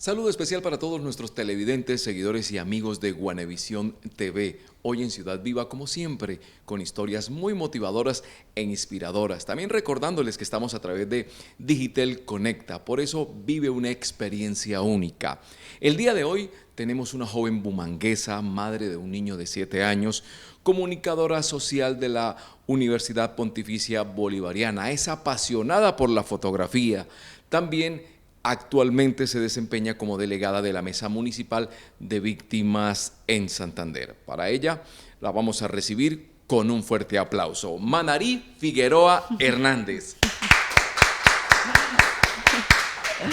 Saludo especial para todos nuestros televidentes, seguidores y amigos de Guanevisión TV. Hoy en Ciudad Viva, como siempre, con historias muy motivadoras e inspiradoras. También recordándoles que estamos a través de Digitel Conecta, por eso vive una experiencia única. El día de hoy tenemos una joven bumanguesa, madre de un niño de 7 años, comunicadora social de la Universidad Pontificia Bolivariana. Es apasionada por la fotografía. También actualmente se desempeña como delegada de la Mesa Municipal de Víctimas en Santander. Para ella la vamos a recibir con un fuerte aplauso. Manarí Figueroa Hernández.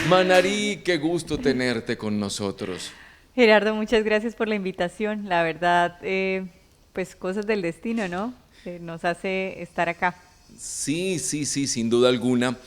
Manarí, qué gusto tenerte con nosotros. Gerardo, muchas gracias por la invitación. La verdad, pues cosas del destino, ¿no? Nos hace estar acá. Sí, sin duda alguna.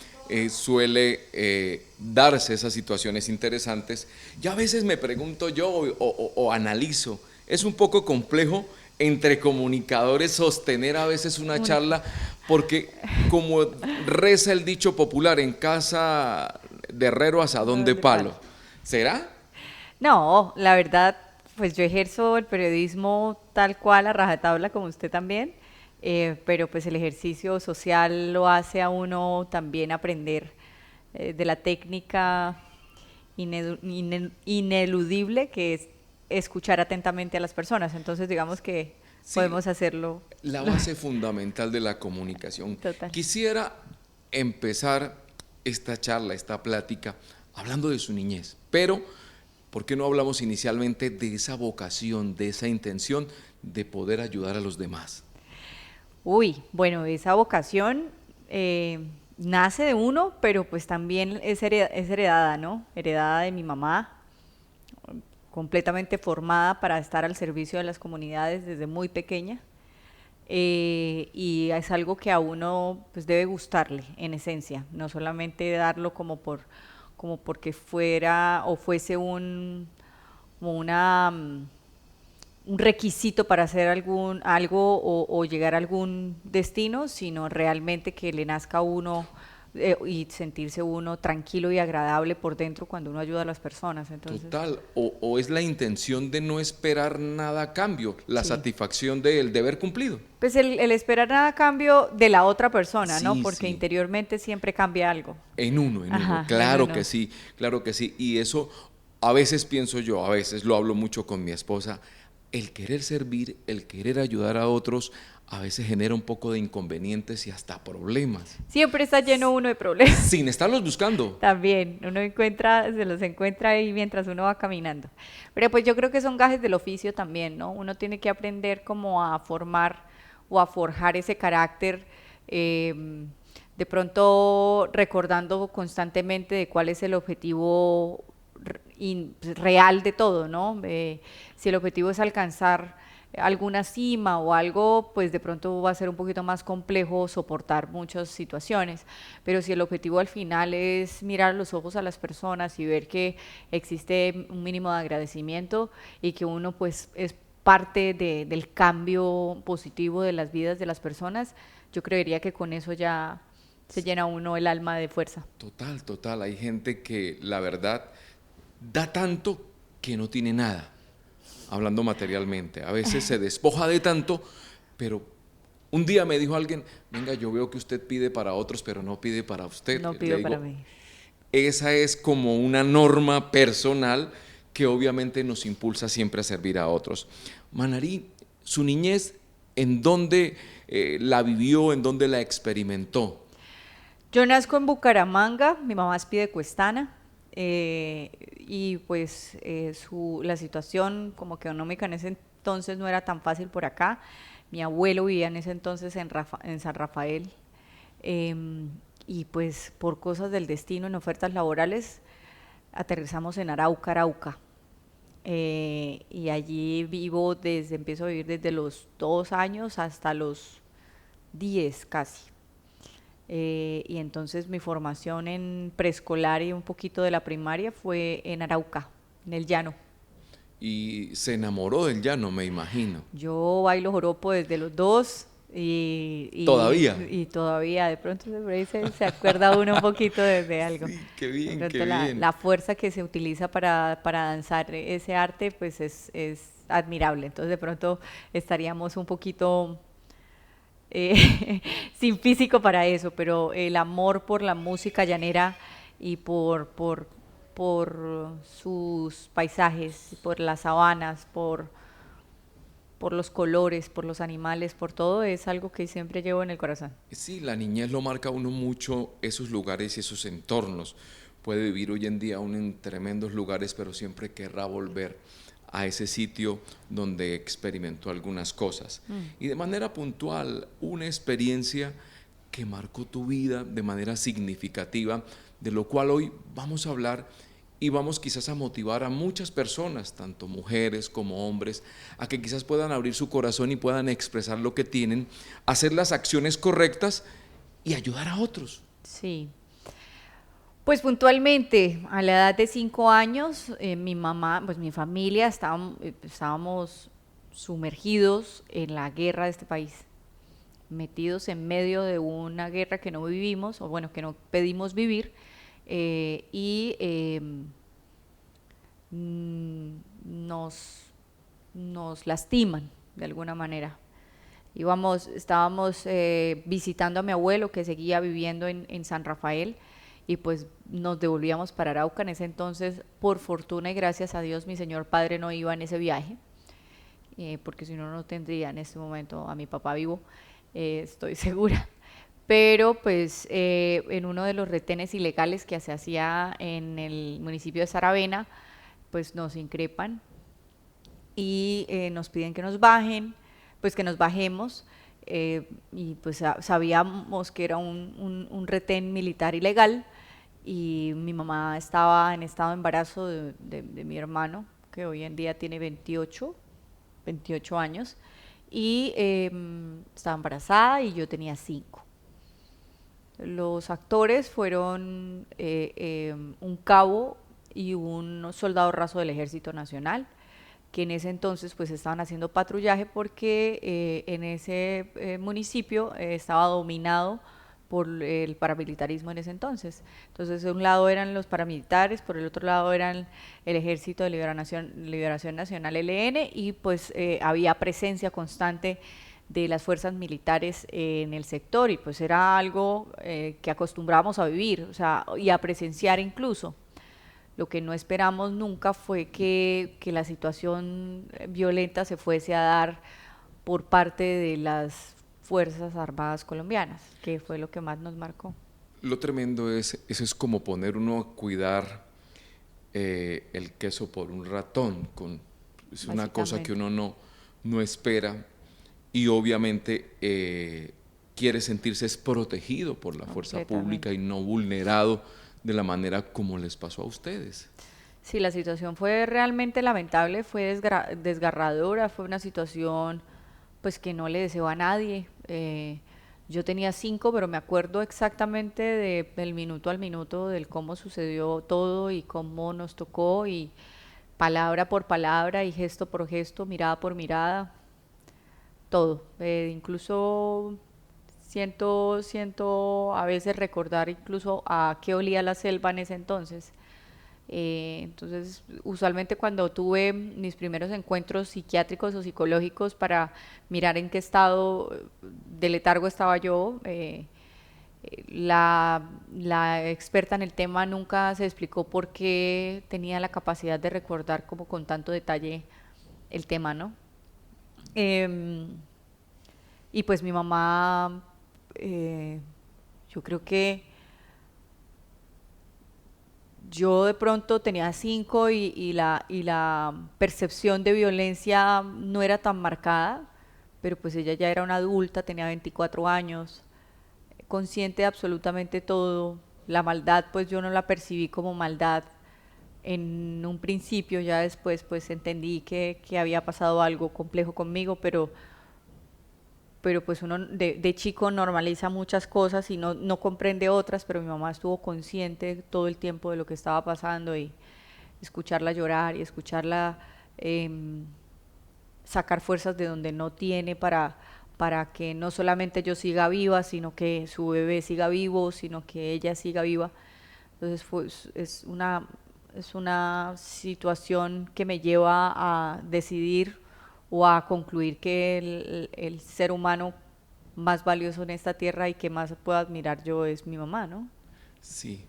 Suele darse esas situaciones interesantes. Yo a veces me pregunto yo o analizo, es un poco complejo entre comunicadores sostener a veces una charla porque como reza el dicho popular, en casa de herrero asadón de De palo. palo. ¿Será? No, la verdad, pues yo ejerzo el periodismo tal cual a rajatabla como usted también, pero pues el ejercicio social lo hace a uno también aprender de la técnica ineludible que es escuchar atentamente a las personas. Entonces, digamos que Sí, podemos hacerlo la base fundamental de la comunicación. total. Quisiera empezar esta charla, esta plática, hablando de su niñez, pero ¿por qué no hablamos inicialmente de esa vocación, de esa intención de poder ayudar a los demás? Uy, bueno, esa vocación nace de uno, pero pues también es heredada, ¿no? Heredada de mi mamá, completamente formada para estar al servicio de las comunidades desde muy pequeña. Y es algo que a uno pues debe gustarle en esencia, no solamente darlo como porque fuera o fuese como un requisito para hacer algo o llegar a algún destino, sino realmente que le nazca a uno y sentirse uno tranquilo y agradable por dentro cuando uno ayuda a las personas. Entonces, Total, o es la intención de no esperar nada a cambio, la sí. satisfacción del deber cumplido. Pues el esperar nada a cambio de la otra persona, ¿no? Sí, Porque sí, interiormente siempre cambia algo. en uno, Ajá, en uno. claro que sí. Y eso a veces pienso yo, a veces lo hablo mucho con mi esposa, el querer servir, el querer ayudar a otros, a veces genera un poco de inconvenientes y hasta problemas, Siempre está lleno uno de problemas. sin estarlos buscando. También, se los encuentra ahí mientras uno va caminando. Pero pues yo creo que son gajes del oficio también, ¿no? Uno tiene que aprender como a formar o a forjar ese carácter, de pronto recordando constantemente de cuál es el objetivo real de todo, ¿no? Si el objetivo es alcanzar alguna cima o algo, pues de pronto va a ser un poquito más complejo soportar muchas situaciones, pero si el objetivo al final es mirar a los ojos a las personas y ver que existe un mínimo de agradecimiento y que uno pues es parte del cambio positivo de las vidas de las personas, yo creería que con eso ya se llena uno el alma de fuerza. Total, total, hay gente que la verdad da tanto que no tiene nada, hablando materialmente. A veces se despoja de tanto, pero un día me dijo alguien, venga, yo veo que usted pide para otros, pero no pide para usted. No Le pido para digo, mí. esa es como una norma personal que obviamente nos impulsa siempre a servir a otros. Manarí, su niñez, ¿en dónde la vivió, en dónde la experimentó? Yo nazco en Bucaramanga, mi mamá es piedecuestana, y pues la situación como que económica en ese entonces no era tan fácil por acá. Mi abuelo vivía en ese entonces en San Rafael, y pues por cosas del destino, en ofertas laborales, aterrizamos en Arauca, Arauca. Y allí empiezo a vivir desde los 2 años hasta los 10 casi. Y entonces mi formación en preescolar y un poquito de la primaria fue en Arauca, en el llano. Y se enamoró del llano, me imagino. Yo bailo joropo desde los 2 Todavía. Y todavía de pronto por ahí se acuerda uno un poquito de algo. Sí, qué De bien, qué pronto bien. la fuerza que se utiliza para danzar ese arte pues es admirable. Entonces de pronto estaríamos un poquito sin físico para eso, pero el amor por la música llanera y por sus paisajes, por las sabanas, por los colores, por los animales, por todo, es algo que siempre llevo en el corazón. Sí, la niñez lo marca a uno mucho, esos lugares y esos entornos. Puede vivir hoy en día uno en tremendos lugares, pero siempre querrá volver a ese sitio donde experimentó algunas cosas. Y de manera puntual, una experiencia que marcó tu vida de manera significativa, de lo cual hoy vamos a hablar y vamos quizás a motivar a muchas personas, tanto mujeres como hombres, a que quizás puedan abrir su corazón y puedan expresar lo que tienen, hacer las acciones correctas y ayudar a otros. Sí. Pues puntualmente, a la edad de 5 años, mi mamá, pues mi familia, estábamos sumergidos en la guerra de este país, metidos en medio de una guerra que no vivimos, o bueno, que no pedimos vivir, y mm, nos, nos lastiman de alguna manera. Estábamos visitando a mi abuelo que seguía viviendo en San Rafael y pues nos devolvíamos para Arauca. En ese entonces, por fortuna y gracias a Dios, mi señor padre no iba en ese viaje, porque si no, no tendría en este momento a mi papá vivo, estoy segura. Pero pues en uno de los retenes ilegales que se hacía en el municipio de Saravena, pues nos increpan y nos piden que nos bajen, pues que nos bajemos, y pues sabíamos que era un retén militar ilegal y mi mamá estaba en estado de embarazo de mi hermano, que hoy en día tiene 28 años, y estaba embarazada y yo tenía 5. Los actores fueron un cabo y un soldado raso del Ejército Nacional, que en ese entonces pues estaban haciendo patrullaje porque en ese municipio estaba dominado por el paramilitarismo en ese entonces. Entonces, de un lado eran los paramilitares, por el otro lado eran el Ejército de Liberación Nacional ELN, y pues había presencia constante de las fuerzas militares en el sector, y pues era algo que acostumbrábamos a vivir, o sea, y a presenciar incluso. Lo que no esperamos nunca fue que la situación violenta se fuese a dar por parte de las Fuerzas Armadas colombianas, que fue lo que más nos marcó. Lo tremendo es, eso es como poner uno a cuidar el queso por un ratón, es una cosa que Básicamente. uno no espera y obviamente quiere sentirse es protegido por la fuerza pública Completamente. y no vulnerado de la manera como les pasó a ustedes. Sí, la situación fue realmente lamentable, fue desgarradora, fue una situación pues que no le deseo a nadie. Yo tenía 5, pero me acuerdo exactamente del minuto al minuto, del cómo sucedió todo y cómo nos tocó, y palabra por palabra y gesto por gesto, mirada por mirada, todo. Incluso siento a veces recordar incluso a qué olía la selva en ese entonces. Entonces, usualmente cuando tuve mis primeros encuentros psiquiátricos o psicológicos para mirar en qué estado de letargo estaba yo, la experta en el tema nunca se explicó por qué tenía la capacidad de recordar como con tanto detalle el tema, ¿no? Eh, y pues mi mamá, yo creo que yo de pronto tenía 5 y la percepción de violencia no era tan marcada, pero pues ella ya era una adulta, tenía 24 años, consciente de absolutamente todo. La maldad pues yo no la percibí como maldad en un principio, ya después pues entendí que había pasado algo complejo conmigo, pero pues uno de chico normaliza muchas cosas y no comprende otras, pero mi mamá estuvo consciente todo el tiempo de lo que estaba pasando, y escucharla llorar y escucharla eh, sacar fuerzas de donde no tiene para que no solamente yo siga viva, sino que su bebé siga vivo, sino que ella siga viva. Entonces es una situación que me lleva a decidir o a concluir que el ser humano más valioso en esta tierra y que más puedo admirar yo es mi mamá, ¿no? Sí,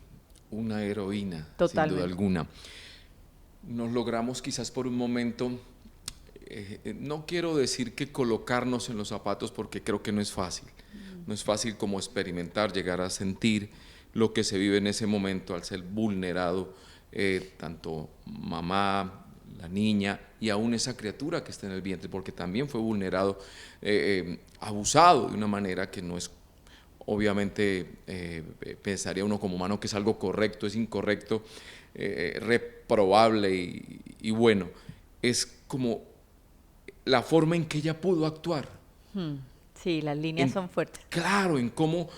una heroína, sin duda Totalmente. alguna. Nos logramos quizás por un momento, no quiero decir que colocarnos en los zapatos porque creo que no es fácil. No es fácil como experimentar, llegar a sentir lo que se vive en ese momento al ser vulnerado, tanto mamá, la niña y aún esa criatura que está en el vientre, porque también fue vulnerado, abusado de una manera que no es, obviamente, pensaría uno como humano que es algo correcto, es incorrecto, reprobable y bueno, es como la forma en que ella pudo actuar. Sí, las líneas En, son fuertes. claro, en cómo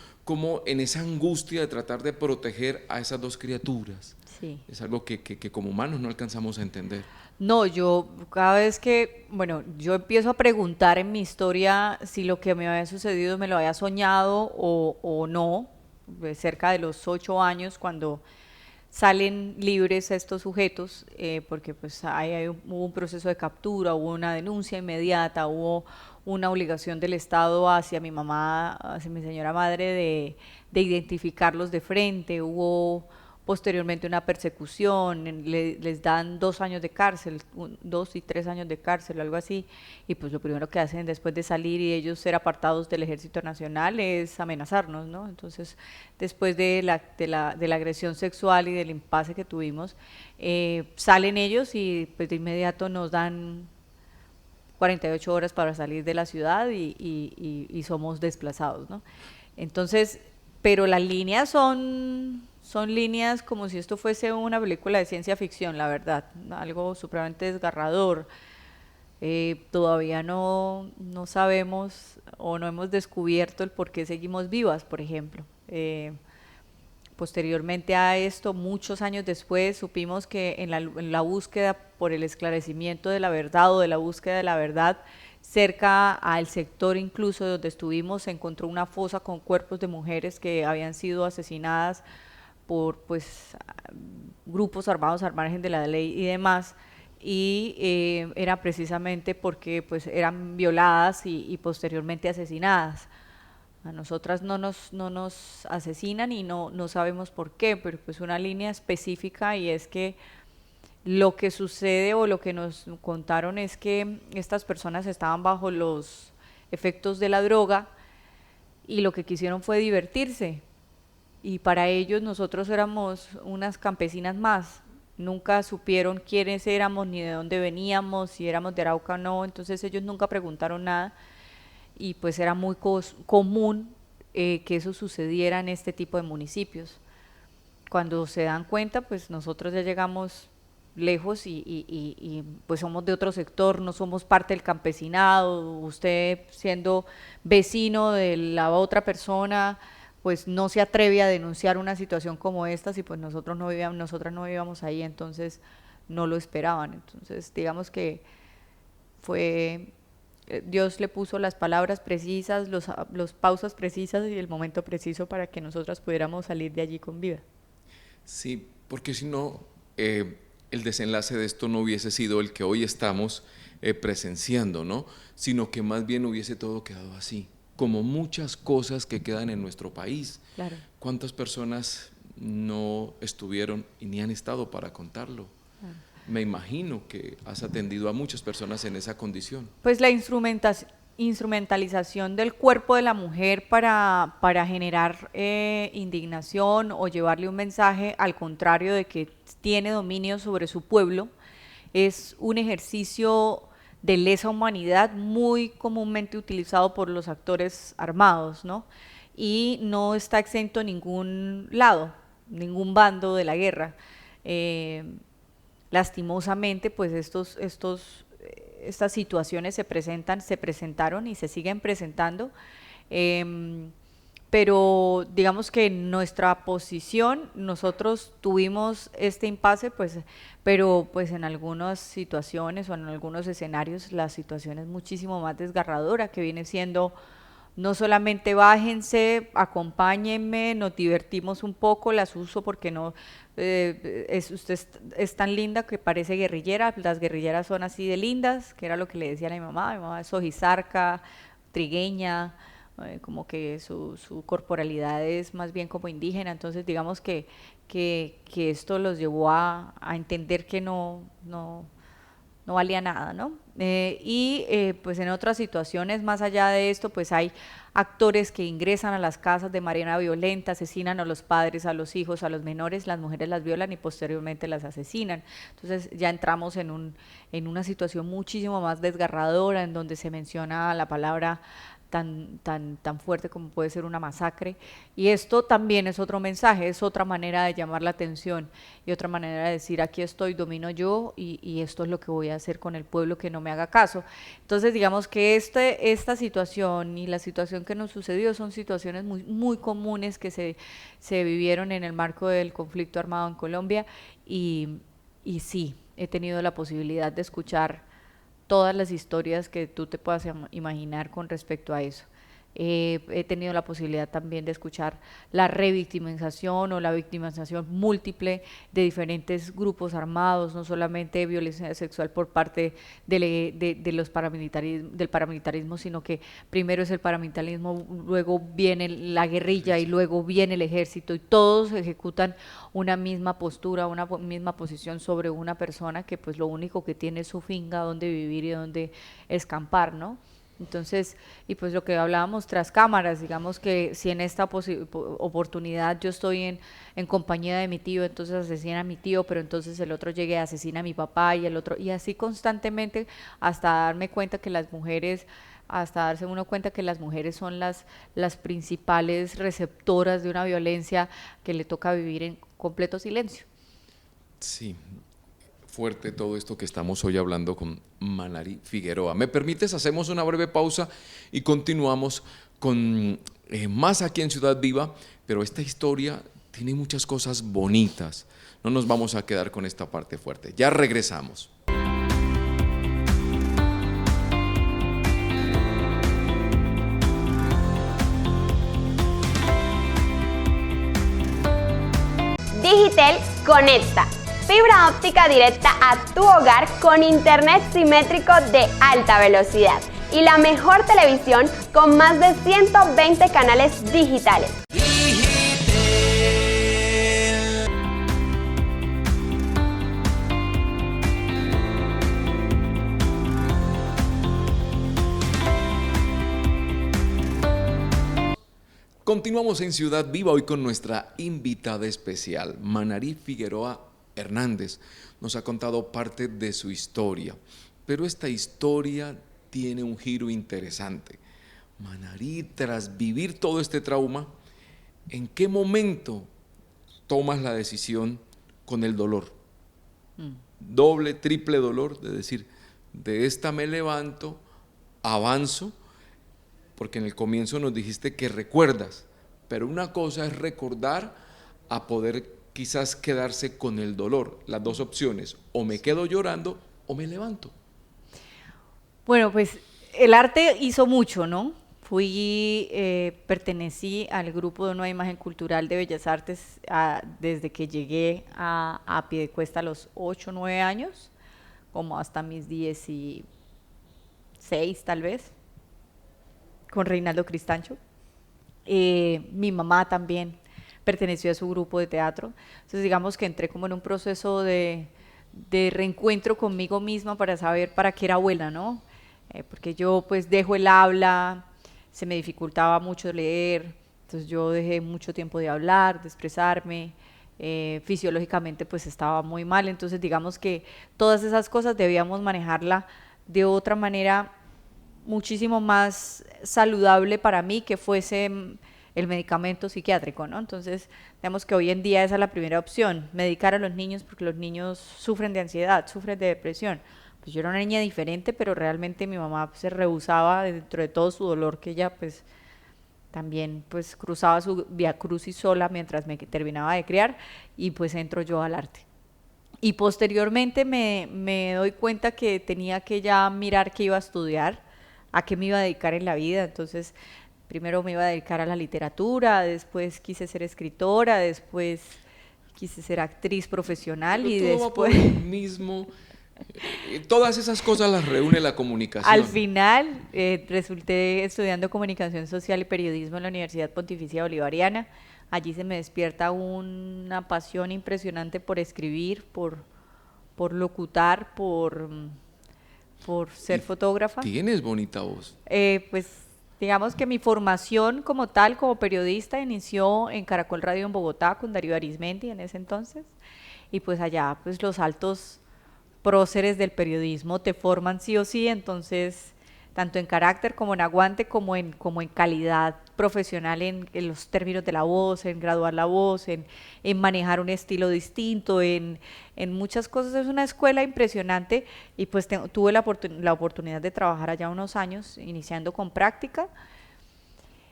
en esa angustia de tratar de proteger a esas dos criaturas. Sí. Es algo que como humanos no alcanzamos a entender. No, yo cada vez que, bueno, yo empiezo a preguntar en mi historia si lo que me había sucedido me lo había soñado o no, cerca de los 8 años, cuando salen libres estos sujetos, porque pues hubo un proceso de captura, hubo una denuncia inmediata, hubo una obligación del Estado hacia mi mamá, hacia mi señora madre de identificarlos de frente, hubo posteriormente una persecución, les dan 2 años de cárcel, 2 y 3 años de cárcel, algo así, y pues lo primero que hacen después de salir y ellos ser apartados del Ejército Nacional es amenazarnos, ¿no? Entonces, después de la agresión sexual y del impasse que tuvimos, salen ellos y pues de inmediato nos dan 48 horas para salir de la ciudad y somos desplazados, ¿no? Entonces, pero las líneas son líneas como si esto fuese una película de ciencia ficción, la verdad, algo supremamente desgarrador. Todavía no sabemos o no hemos descubierto el por qué seguimos vivas, por ejemplo. Posteriormente a esto, muchos años después, supimos que en la búsqueda por el esclarecimiento de la verdad o de la búsqueda de la verdad, cerca al sector incluso donde estuvimos, se encontró una fosa con cuerpos de mujeres que habían sido asesinadas por pues grupos armados al margen de la ley y demás, y era precisamente porque pues eran violadas y posteriormente asesinadas. A nosotras no nos asesinan y no sabemos por qué, pero pues una línea específica, y es que lo que sucede o lo que nos contaron es que estas personas estaban bajo los efectos de la droga y lo que quisieron fue divertirse, y para ellos nosotros éramos unas campesinas más. Nunca supieron quiénes éramos ni de dónde veníamos, si éramos de Arauca o no, entonces ellos nunca preguntaron nada, y pues era muy común que eso sucediera en este tipo de municipios. Cuando se dan cuenta, pues nosotros ya llegamos lejos y pues somos de otro sector, no somos parte del campesinado. Usted, siendo vecino de la otra persona, pues no se atreve a denunciar una situación como esta, si pues nosotras no vivíamos ahí, entonces no lo esperaban. Entonces digamos que fue, Dios le puso las palabras precisas, los pausas precisas y el momento preciso para que nosotras pudiéramos salir de allí con vida. Sí, porque si no, el desenlace de esto no hubiese sido el que hoy estamos presenciando, ¿no? Sino que más bien hubiese todo quedado así, como muchas cosas que quedan en nuestro país. Claro. ¿Cuántas personas no estuvieron y ni han estado para contarlo? Claro. Me imagino que has atendido a muchas personas en esa condición. Pues la instrumentalización del cuerpo de la mujer para generar indignación o llevarle un mensaje al contrario de que tiene dominio sobre su pueblo, es un ejercicio de lesa humanidad muy comúnmente utilizado por los actores armados, ¿no? Y no está exento a ningún lado, ningún bando de la guerra. Lastimosamente, pues estas situaciones se presentaron y se siguen presentando, eh, pero digamos que en nuestra posición nosotros tuvimos este impasse, pues, pero pues en algunas situaciones o en algunos escenarios la situación es muchísimo más desgarradora, que viene siendo no solamente bájense, acompáñenme, nos divertimos un poco, las uso porque no, usted es tan linda que parece guerrillera, las guerrilleras son así de lindas, que era lo que le decía a mi mamá es ojizarca, trigueña, como que su corporalidad es más bien como indígena, entonces digamos que esto los llevó a entender que no valía nada, ¿no? Pues en otras situaciones más allá de esto, pues hay actores que ingresan a las casas de manera violenta, asesinan a los padres, a los hijos, a los menores, las mujeres las violan y posteriormente las asesinan. Entonces ya entramos en una situación muchísimo más desgarradora, en donde se menciona la palabra tan fuerte como puede ser una masacre. Y esto también es otro mensaje, es otra manera de llamar la atención y otra manera de decir, aquí estoy, domino yo y esto es lo que voy a hacer con el pueblo que no me haga caso. Entonces digamos que esta situación y la situación que nos sucedió son situaciones muy comunes que se vivieron en el marco del conflicto armado en Colombia y sí, he tenido la posibilidad de escuchar todas las historias que tú te puedas imaginar con respecto a eso. He tenido la posibilidad también de escuchar la revictimización o la victimización múltiple de diferentes grupos armados, no solamente violencia sexual por parte de los del paramilitarismo, sino que primero es el paramilitarismo, luego viene la guerrilla y luego viene el ejército y todos ejecutan una misma postura, una misma posición sobre una persona que pues lo único que tiene es su finca donde vivir y donde escampar, ¿no? Entonces, y pues lo que hablábamos tras cámaras, digamos que si en esta oportunidad yo estoy en compañía de mi tío, entonces asesina a mi tío, pero entonces el otro llegue y asesina a mi papá y el otro, y así constantemente hasta darme cuenta que las mujeres, hasta darse uno cuenta que las mujeres son las principales receptoras de una violencia que le toca vivir en completo silencio. Sí, fuerte todo esto que estamos hoy hablando con Manary Figueroa. ¿Me permites? Hacemos una breve pausa y continuamos con más aquí en Ciudad Viva, pero esta historia tiene muchas cosas bonitas. No nos vamos a quedar con esta parte fuerte. Ya regresamos. Digitel conecta. Fibra óptica directa a tu hogar con internet simétrico de alta velocidad y la mejor televisión con más de 120 canales digitales. Continuamos en Ciudad Viva hoy con nuestra invitada especial, Manary Figueroa Hernández. Nos ha contado parte de su historia, pero esta historia tiene un giro interesante. Manary, tras vivir todo este trauma, ¿en qué momento tomas la decisión con el dolor? Doble, triple dolor, de decir, de esta me levanto, avanzo, porque en el comienzo nos dijiste que recuerdas, pero una cosa es recordar a poder quizás quedarse con el dolor. Las dos opciones, o me quedo llorando o me levanto. Bueno, pues el arte hizo mucho, ¿no? Pertenecí al grupo de Nueva Imagen Cultural de Bellas Artes desde que llegué a Piedecuesta a los 8 o 9 años, como hasta mis 16 tal vez, con Reinaldo Cristancho. Mi mamá también perteneció a su grupo de teatro, entonces digamos que entré como en un proceso de reencuentro conmigo misma para saber para qué era buena, ¿no? Porque yo pues dejo el habla, se me dificultaba mucho leer, entonces yo dejé mucho tiempo de hablar, de expresarme, fisiológicamente pues estaba muy mal, entonces digamos que todas esas cosas debíamos manejarla de otra manera muchísimo más saludable para mí, que fuese el medicamento psiquiátrico, ¿no? Entonces, digamos que hoy en día esa es la primera opción, medicar a los niños, porque los niños sufren de ansiedad, sufren de depresión. Pues yo era una niña diferente, pero realmente mi mamá se rehusaba dentro de todo su dolor, que ella pues también pues cruzaba su vía crucis sola mientras me terminaba de criar y pues entro yo al arte. Y posteriormente me doy cuenta que tenía que ya mirar qué iba a estudiar, a qué me iba a dedicar en la vida. Entonces, primero me iba a dedicar a la literatura, después quise ser escritora, después quise ser actriz profesional. Pero y todo va por después... el mismo. Todas esas cosas las reúne la comunicación. Al final resulté estudiando comunicación social y periodismo en la Universidad Pontificia Bolivariana. Allí se me despierta una pasión impresionante por escribir, por locutar, por ser fotógrafa. Tienes bonita voz. Pues digamos que mi formación como tal, como periodista, inició en Caracol Radio en Bogotá con Darío Arizmendi en ese entonces. Y pues allá pues los altos próceres del periodismo te forman sí o sí, entonces tanto en carácter como en aguante como en calidad profesional en los términos de la voz, en graduar la voz, en manejar un estilo distinto, en muchas cosas. Es una escuela impresionante y pues tuve la oportunidad de trabajar allá unos años, iniciando con práctica.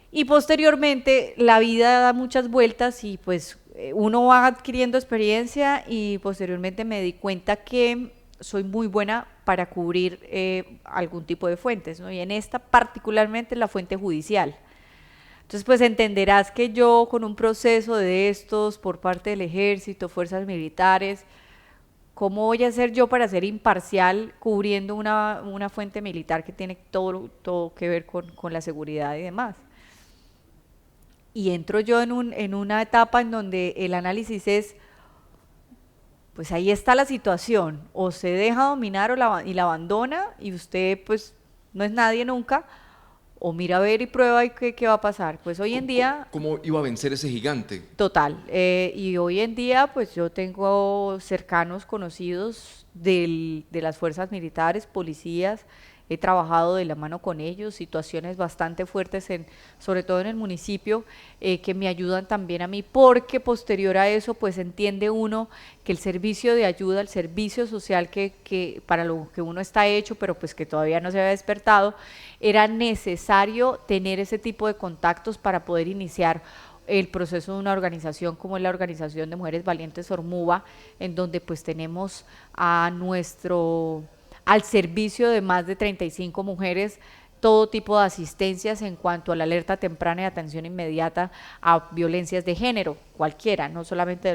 Y posteriormente la vida da muchas vueltas y pues uno va adquiriendo experiencia y posteriormente me di cuenta que soy muy buena para cubrir algún tipo de fuentes, ¿no? Y en esta particularmente la fuente judicial. Entonces pues entenderás que yo con un proceso de estos por parte del ejército, fuerzas militares, ¿cómo voy a hacer yo para ser imparcial cubriendo una fuente militar que tiene todo que ver con la seguridad y demás? Y entro yo en una etapa en donde el análisis es, pues ahí está la situación, o se deja dominar y la abandona y usted pues no es nadie nunca, o mira a ver y prueba y qué va a pasar. Pues hoy en día... ¿Cómo iba a vencer ese gigante? Total, y hoy en día pues yo tengo cercanos conocidos de las fuerzas militares, policías. He trabajado de la mano con ellos, situaciones bastante fuertes, sobre todo en el municipio, que me ayudan también a mí, porque posterior a eso, pues entiende uno que el servicio de ayuda, el servicio social que para lo que uno está hecho, pero pues que todavía no se había despertado, era necesario tener ese tipo de contactos para poder iniciar el proceso de una organización como es la Organización de Mujeres Valientes Ormuba, en donde pues tenemos al servicio de más de 35 mujeres todo tipo de asistencias en cuanto a la alerta temprana y atención inmediata a violencias de género, cualquiera, no solamente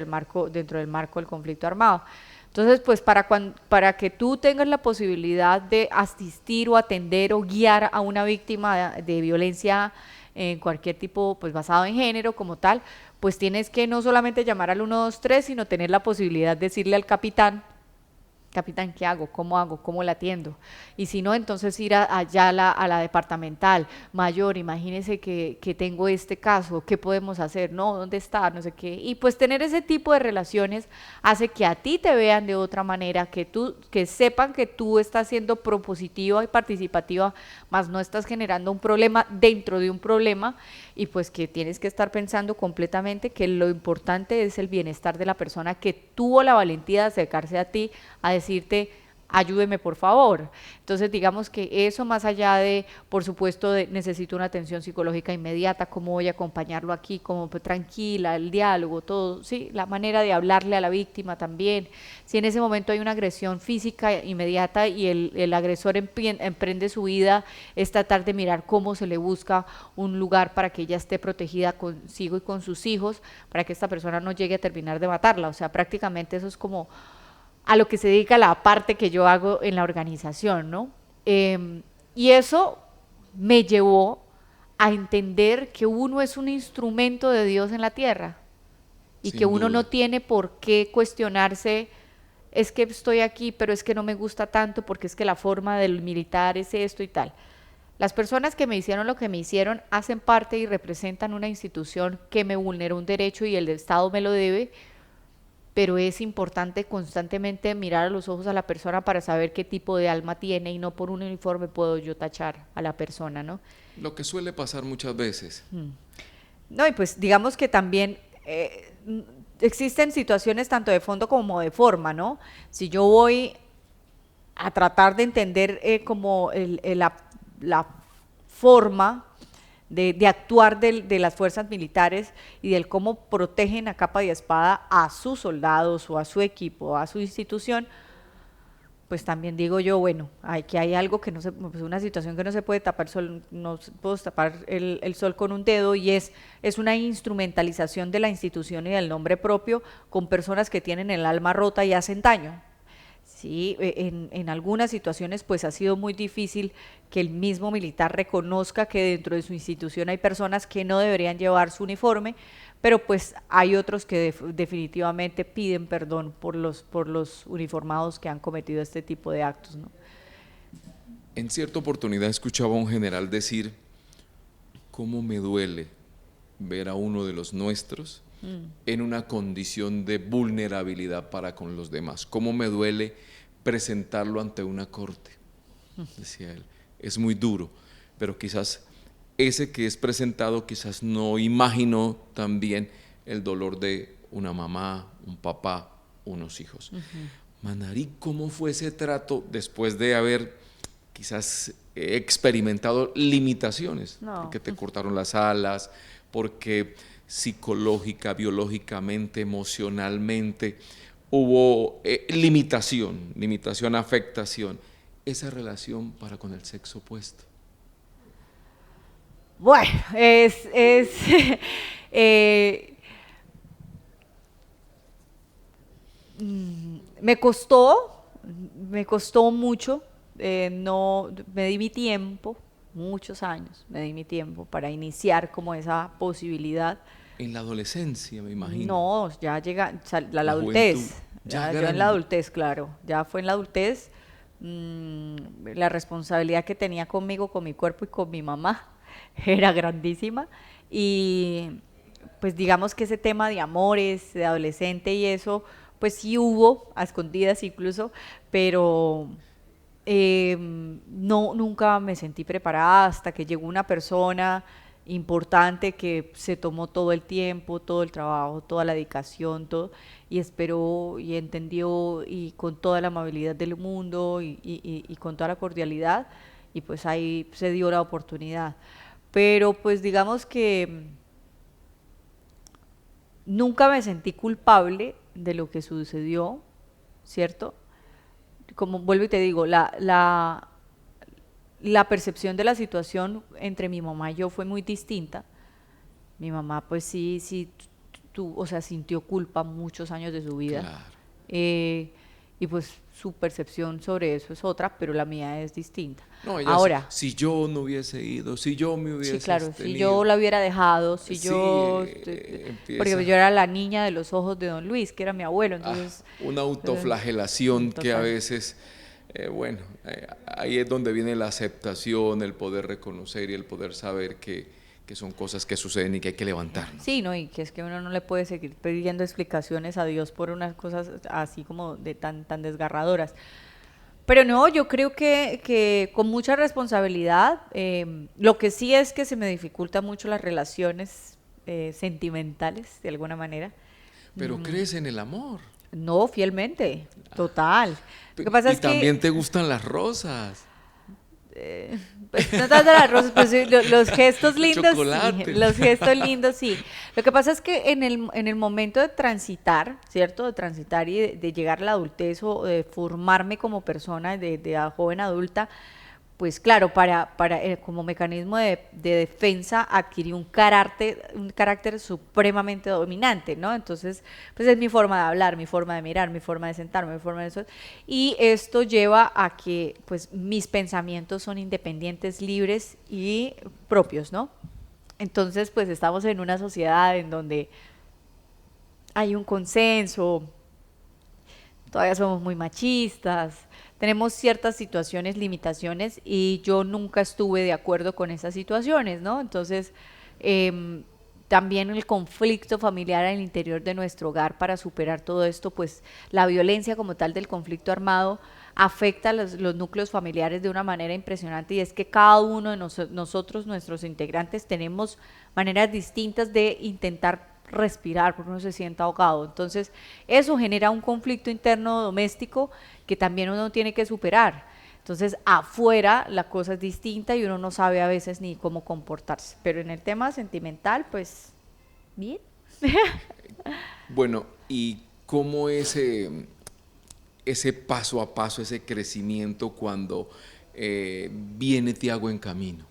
dentro del marco del conflicto armado. Entonces, pues para que tú tengas la posibilidad de asistir o atender o guiar a una víctima de violencia en cualquier tipo, pues basado en género como tal, pues tienes que no solamente llamar al 123, sino tener la posibilidad de decirle al capitán, ¿qué hago? ¿Cómo la atiendo? Y si no, entonces ir allá a la departamental, mayor, imagínese que tengo este caso, ¿qué podemos hacer? No, ¿dónde está? No sé qué. Y pues tener ese tipo de relaciones hace que a ti te vean de otra manera, que sepan que tú estás siendo propositiva y participativa, más no estás generando un problema dentro de un problema, y pues que tienes que estar pensando completamente que lo importante es el bienestar de la persona que tuvo la valentía de acercarse a ti a decirte, ayúdeme por favor. Entonces digamos que eso, más allá de, por supuesto, necesito una atención psicológica inmediata, cómo voy a acompañarlo aquí, como pues, tranquila, el diálogo, todo, sí, la manera de hablarle a la víctima también. Si en ese momento hay una agresión física inmediata y el agresor emprende su vida, es tratar de mirar cómo se le busca un lugar para que ella esté protegida consigo y con sus hijos, para que esta persona no llegue a terminar de matarla. O sea, prácticamente eso es como a lo que se dedica la parte que yo hago en la organización, ¿no? Y eso me llevó a entender que uno es un instrumento de Dios en la tierra y Sin que uno duda. no tiene por qué cuestionarse, es que estoy aquí, pero es que no me gusta tanto porque es que la forma del militar es esto y tal. Las personas que me hicieron lo que me hicieron hacen parte y representan una institución que me vulneró un derecho y el Estado me lo debe, pero es importante constantemente mirar a los ojos a la persona para saber qué tipo de alma tiene y no por un uniforme puedo yo tachar a la persona, ¿no? Lo que suele pasar muchas veces. No, y pues digamos que también existen situaciones tanto de fondo como de forma, ¿no? Si yo voy a tratar de entender como la forma de actuar de las fuerzas militares y del cómo protegen a capa y espada a sus soldados o a su equipo, a su institución, pues también digo yo, bueno, hay algo que no se, pues una situación que no se puede tapar sol, no se puede tapar el sol con un dedo, y es una instrumentalización de la institución y del nombre propio con personas que tienen el alma rota y hacen daño. Sí, en algunas situaciones pues ha sido muy difícil que el mismo militar reconozca que dentro de su institución hay personas que no deberían llevar su uniforme, pero pues hay otros que definitivamente piden perdón por los uniformados que han cometido este tipo de actos, ¿no? En cierta oportunidad escuchaba a un general decir: ¿cómo me duele ver a uno de los nuestros en una condición de vulnerabilidad para con los demás? ¿Cómo me duele presentarlo ante una corte? Decía él, es muy duro, pero quizás ese que es presentado quizás no imaginó también el dolor de una mamá, un papá, unos hijos. Manarí, ¿cómo fue ese trato después de haber quizás experimentado limitaciones? No. Porque te cortaron las alas, porque psicológica, biológicamente, emocionalmente hubo limitación, afectación. Esa relación para con el sexo opuesto. Bueno, me costó mucho, no, me di mi tiempo, muchos años, me di mi tiempo para iniciar como esa posibilidad. En la adolescencia, me imagino. No, ya llega la La adultez. juventud, Ya, ya yo en grande. la adultez, claro. Ya fue en la adultez. La responsabilidad que tenía conmigo, con mi cuerpo y con mi mamá era grandísima. Y pues digamos que ese tema de amores, de adolescente y eso, pues sí hubo, a escondidas incluso, pero no, nunca me sentí preparada hasta que llegó una persona importante que se tomó todo el tiempo, todo el trabajo, toda la dedicación, todo, y esperó y entendió, y con toda la amabilidad del mundo y con toda la cordialidad, y pues ahí se dio la oportunidad. Pero pues digamos que nunca me sentí culpable de lo que sucedió, ¿cierto? Como vuelvo y te digo, la percepción de la situación entre mi mamá y yo fue muy distinta. Mi mamá pues sí, o sea, sintió culpa muchos años de su vida. Claro. Y pues su percepción sobre eso es otra, pero la mía es distinta. No, ella Ahora, si yo no hubiese ido, si yo me hubiese sí, claro, si tenido. yo la hubiera dejado, si Sí, yo... empieza. Porque yo era la niña de los ojos de don Luis, que era mi abuelo, entonces... Una autoflagelación que a total. veces, ahí es donde viene la aceptación, el poder reconocer y el poder saber que son cosas que suceden y que hay que levantarnos. Sí, no, y que es que uno no le puede seguir pidiendo explicaciones a Dios por unas cosas así como de tan desgarradoras. Pero no, yo creo que con mucha responsabilidad, lo que sí es que se me dificultan mucho las relaciones sentimentales, de alguna manera. Pero crees en el amor. No, fielmente, total. Lo que pasa Y es que... también te gustan las rosas. Pues, no tanto las rosas, pues sí, los gestos El lindos, chocolate. sí, los gestos lindos, sí. Lo que pasa es que en el momento de transitar, ¿cierto? De transitar y de llegar a la adultez o de formarme como persona, de joven adulta, pues claro, como mecanismo de defensa adquirí un carácter supremamente dominante, ¿no? Entonces, pues es mi forma de hablar, mi forma de mirar, mi forma de sentarme, mi forma de eso. Y esto lleva a que, pues, mis pensamientos son independientes, libres y propios, ¿no? Entonces, pues, estamos en una sociedad en donde hay un consenso, todavía somos muy machistas, tenemos ciertas situaciones, limitaciones, y yo nunca estuve de acuerdo con esas situaciones, ¿no? Entonces, también el conflicto familiar al interior de nuestro hogar para superar todo esto, pues la violencia como tal del conflicto armado afecta a los núcleos familiares de una manera impresionante, y es que cada uno de nosotros, nuestros integrantes, tenemos maneras distintas de intentar respirar porque uno se sienta ahogado. Entonces eso genera un conflicto interno doméstico que también uno tiene que superar. Entonces, afuera la cosa es distinta y uno no sabe a veces ni cómo comportarse. Pero en el tema sentimental, pues, bien. Bueno, ¿y cómo ese paso a paso, ese crecimiento cuando viene Tiago en camino?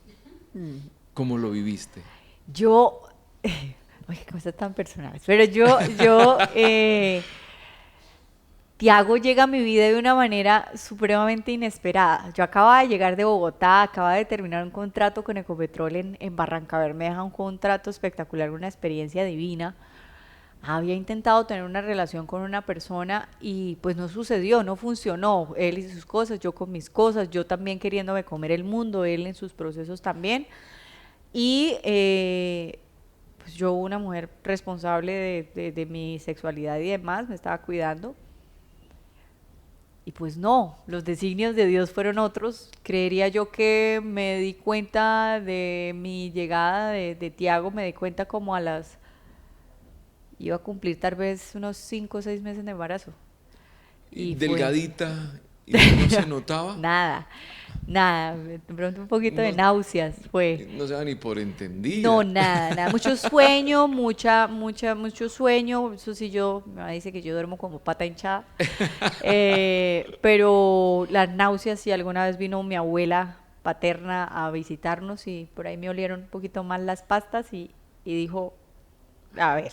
¿Cómo lo viviste? Yo, oye, qué cosas tan personales, pero Tiago llega a mi vida de una manera supremamente inesperada. Yo acababa de llegar de Bogotá, acababa de terminar un contrato con Ecopetrol en Barrancabermeja, un contrato espectacular, una experiencia divina. Había intentado tener una relación con una persona y pues no sucedió, no funcionó. Él y sus cosas, yo con mis cosas, yo también queriéndome comer el mundo, él en sus procesos también. Y pues yo, una mujer responsable de mi sexualidad y demás, me estaba cuidando. Y pues no, los designios de Dios fueron otros. Creería yo que me di cuenta de mi llegada de Tiago, me di cuenta como iba a cumplir tal vez unos 5 o 6 meses de embarazo. Y delgadita, y no se notaba. Nada, de pronto un poquito de náuseas fue. No se da ni por entendida. No, nada, mucho sueño, mucho sueño. Eso sí, mi mamá dice que yo duermo como pata hinchada. Pero las náuseas, sí, alguna vez vino mi abuela paterna a visitarnos y por ahí me olieron un poquito más las pastas y dijo, a ver,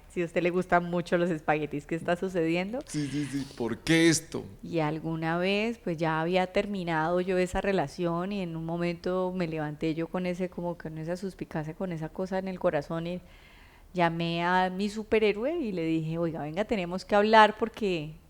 si a usted le gustan mucho los espaguetis, ¿qué está sucediendo? Sí, ¿por qué esto? Y alguna vez, pues ya había terminado yo esa relación y en un momento me levanté yo con con esa suspicacia, con esa cosa en el corazón y llamé a mi superhéroe y le dije, oiga, venga, tenemos que hablar porque...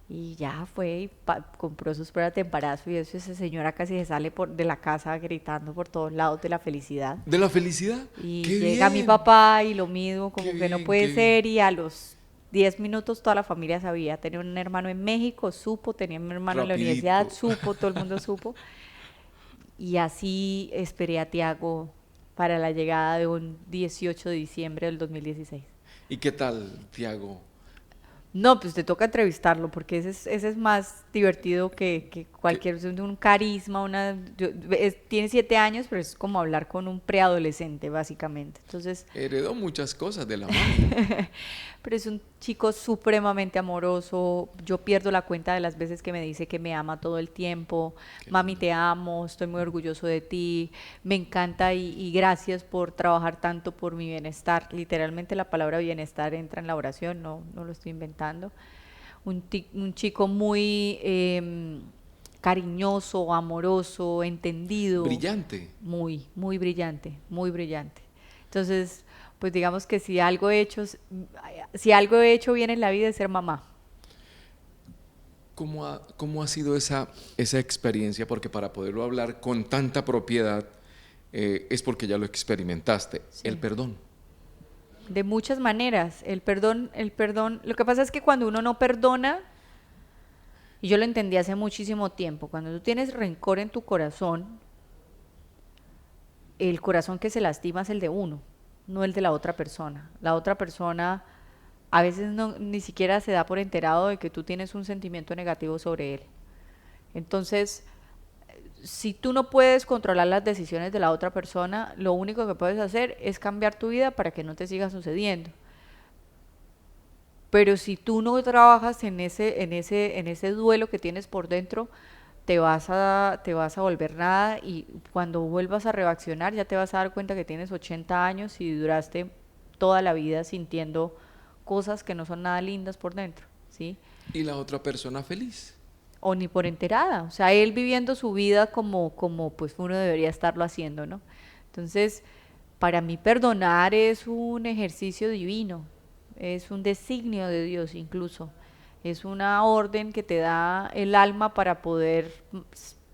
Y ya fue y compró sus pruebas de embarazo y eso, esa señora casi se sale de la casa gritando por todos lados de la felicidad. ¿De la felicidad? Y ¡Qué llega bien! mi papá y lo mismo, como ¡Qué que no bien, puede qué ser, bien! y a los 10 minutos toda la familia sabía. Tenía un hermano en México, supo, tenía un hermano en la universidad, Rapidito. supo, todo el mundo supo. Y así esperé a Tiago para la llegada de un 18 de diciembre del 2016. ¿Y qué tal, Tiago? No, pues te toca entrevistarlo porque ese es más divertido que cualquier, es un carisma, tiene 7 años, pero es como hablar con un preadolescente, básicamente. Entonces, Heredó muchas cosas de la mami. pero es un chico supremamente amoroso. Yo pierdo la cuenta de las veces que me dice que me ama todo el tiempo. Mami, te amo, estoy muy orgulloso de ti, me encanta y gracias por trabajar tanto por mi bienestar. Literalmente la palabra bienestar entra en la oración, no lo estoy inventando. Un chico muy cariñoso, amoroso, entendido. Brillante. Muy, muy brillante, muy brillante. Entonces, pues digamos que si algo he hecho bien en la vida es ser mamá. ¿Cómo ha sido esa experiencia? Porque para poderlo hablar con tanta propiedad es porque ya lo experimentaste. Sí. El perdón. De muchas maneras. El perdón. Lo que pasa es que cuando uno no perdona, y yo lo entendí hace muchísimo tiempo, cuando tú tienes rencor en tu corazón, el corazón que se lastima es el de uno, no el de la otra persona. La otra persona a veces ni siquiera se da por enterado de que tú tienes un sentimiento negativo sobre él. Entonces, si tú no puedes controlar las decisiones de la otra persona, lo único que puedes hacer es cambiar tu vida para que no te siga sucediendo. Pero si tú no trabajas en ese duelo que tienes por dentro, te vas a volver nada y cuando vuelvas a reaccionar ya te vas a dar cuenta que tienes 80 años y duraste toda la vida sintiendo cosas que no son nada lindas por dentro, ¿sí? Y la otra persona feliz. O ni por enterada, o sea, él viviendo su vida como pues uno debería estarlo haciendo, ¿no? Entonces, para mí perdonar es un ejercicio divino, es un designio de Dios incluso, es una orden que te da el alma para poder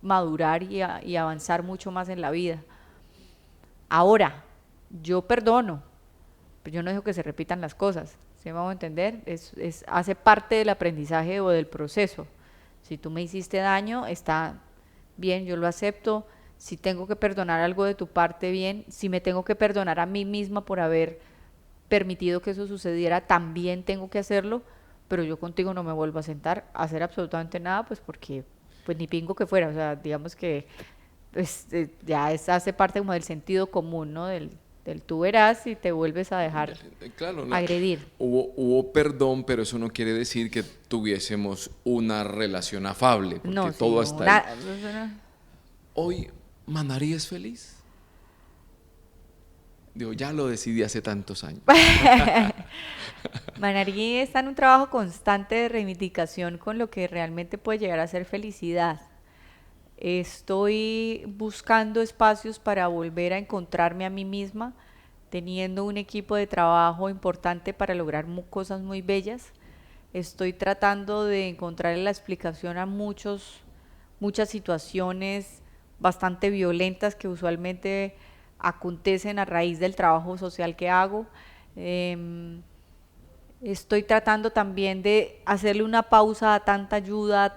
madurar y avanzar mucho más en la vida. Ahora, yo perdono, pero yo no dejo que se repitan las cosas, ¿sí me vamos a entender? Hace parte del aprendizaje o del proceso. Si tú me hiciste daño, está bien, yo lo acepto. Si tengo que perdonar algo de tu parte, bien. Si me tengo que perdonar a mí misma por haber permitido que eso sucediera, también tengo que hacerlo, pero yo contigo no me vuelvo a sentar a hacer absolutamente nada, pues porque pues ni pingo que fuera, o sea, digamos que pues, ya hace parte como del sentido común, ¿no? Del tú verás y te vuelves a dejar Claro, agredir. Hubo perdón, pero eso no quiere decir que tuviésemos una relación afable, porque No, sí, todo no, hasta ahí. Hoy, ¿Manary es feliz? Digo, ya lo decidí hace tantos años. Manary está en un trabajo constante de reivindicación con lo que realmente puede llegar a ser felicidad. Estoy buscando espacios para volver a encontrarme a mí misma, teniendo un equipo de trabajo importante para lograr cosas muy bellas. Estoy tratando de encontrar la explicación a muchas situaciones bastante violentas que usualmente acontecen a raíz del trabajo social que hago. Estoy tratando también de hacerle una pausa a tanta ayuda, a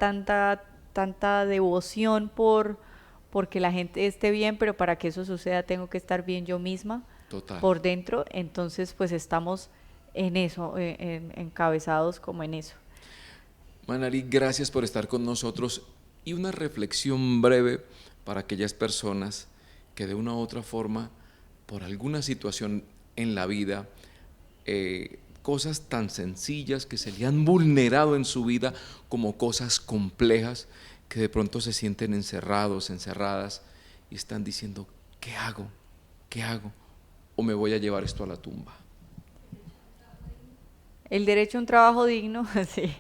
tanta devoción porque la gente esté bien, pero para que eso suceda tengo que estar bien yo misma. Total. Por dentro. Entonces pues estamos en eso, encabezados como en eso. Manary, gracias por estar con nosotros y una reflexión breve para aquellas personas que de una u otra forma, por alguna situación en la vida, cosas tan sencillas que se le han vulnerado en su vida como cosas complejas, que de pronto se sienten encerrados, encerradas y están diciendo, ¿qué hago? ¿Qué hago? ¿O me voy a llevar esto a la tumba? El derecho a un trabajo digno, sí.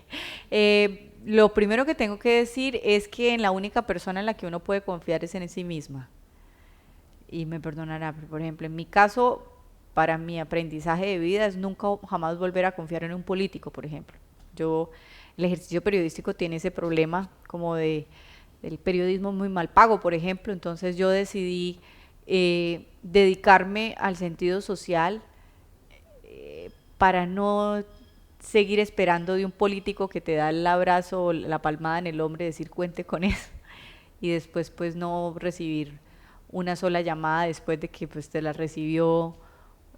Lo primero que tengo que decir es que en la única persona en la que uno puede confiar es en sí misma. Y me perdonará, pero por ejemplo, en mi caso, para mi aprendizaje de vida es nunca jamás volver a confiar en un político, por ejemplo. El ejercicio periodístico tiene ese problema como del periodismo muy mal pago, por ejemplo. Entonces yo decidí dedicarme al sentido social para no seguir esperando de un político que te da el abrazo o la palmada en el hombro y decir cuente con eso, y después pues no recibir una sola llamada después de que pues te la recibió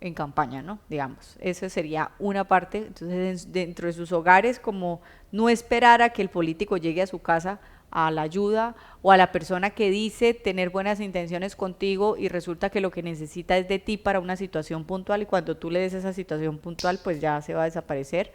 en campaña, ¿no? Digamos, esa sería una parte. Entonces dentro de sus hogares, como no esperar a que el político llegue a su casa a la ayuda, o a la persona que dice tener buenas intenciones contigo y resulta que lo que necesita es de ti para una situación puntual, y cuando tú le des esa situación puntual pues ya se va a desaparecer.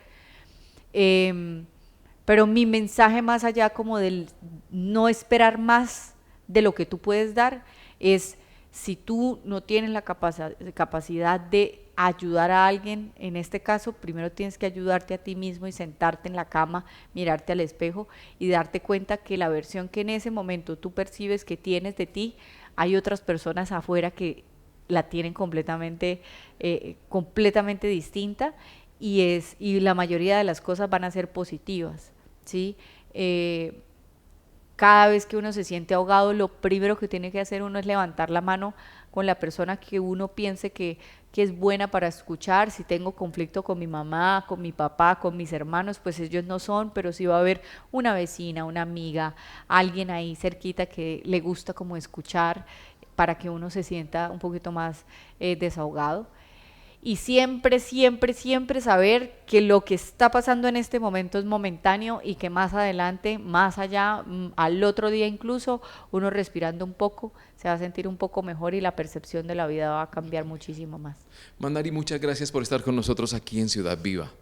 Pero mi mensaje, más allá como del no esperar más de lo que tú puedes dar, es: si tú no tienes la capacidad de ayudar a alguien, en este caso, primero tienes que ayudarte a ti mismo y sentarte en la cama, mirarte al espejo y darte cuenta que la versión que en ese momento tú percibes que tienes de ti, hay otras personas afuera que la tienen completamente distinta, y la mayoría de las cosas van a ser positivas, ¿sí? Cada vez que uno se siente ahogado, lo primero que tiene que hacer uno es levantar la mano con la persona que uno piense que es buena para escuchar. Si tengo conflicto con mi mamá, con mi papá, con mis hermanos, pues ellos no son, pero sí va a haber una vecina, una amiga, alguien ahí cerquita que le gusta como escuchar, para que uno se sienta un poquito más desahogado. Y siempre, siempre, siempre saber que lo que está pasando en este momento es momentáneo, y que más adelante, más allá, al otro día incluso, uno respirando un poco, se va a sentir un poco mejor y la percepción de la vida va a cambiar muchísimo más. Manary, muchas gracias por estar con nosotros aquí en Ciudad Viva.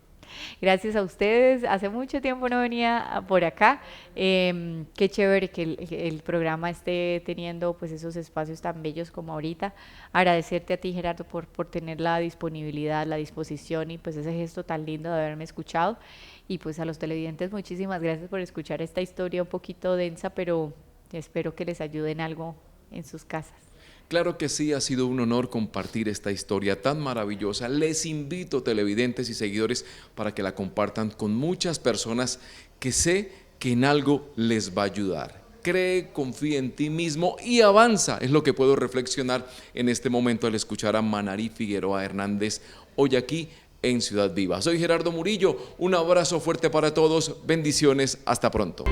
Gracias a ustedes, hace mucho tiempo no venía por acá. Qué chévere que el programa esté teniendo pues esos espacios tan bellos como ahorita. Agradecerte a ti, Gerardo, por tener la disponibilidad, la disposición y pues ese gesto tan lindo de haberme escuchado. Y pues a los televidentes, muchísimas gracias por escuchar esta historia un poquito densa, pero espero que les ayude en algo en sus casas. Claro que sí, ha sido un honor compartir esta historia tan maravillosa. Les invito, televidentes y seguidores, para que la compartan con muchas personas que sé que en algo les va a ayudar. Cree, confía en ti mismo y avanza, es lo que puedo reflexionar en este momento al escuchar a Manary Figueroa Hernández hoy aquí en Ciudad Viva. Soy Gerardo Murillo, un abrazo fuerte para todos, bendiciones, hasta pronto.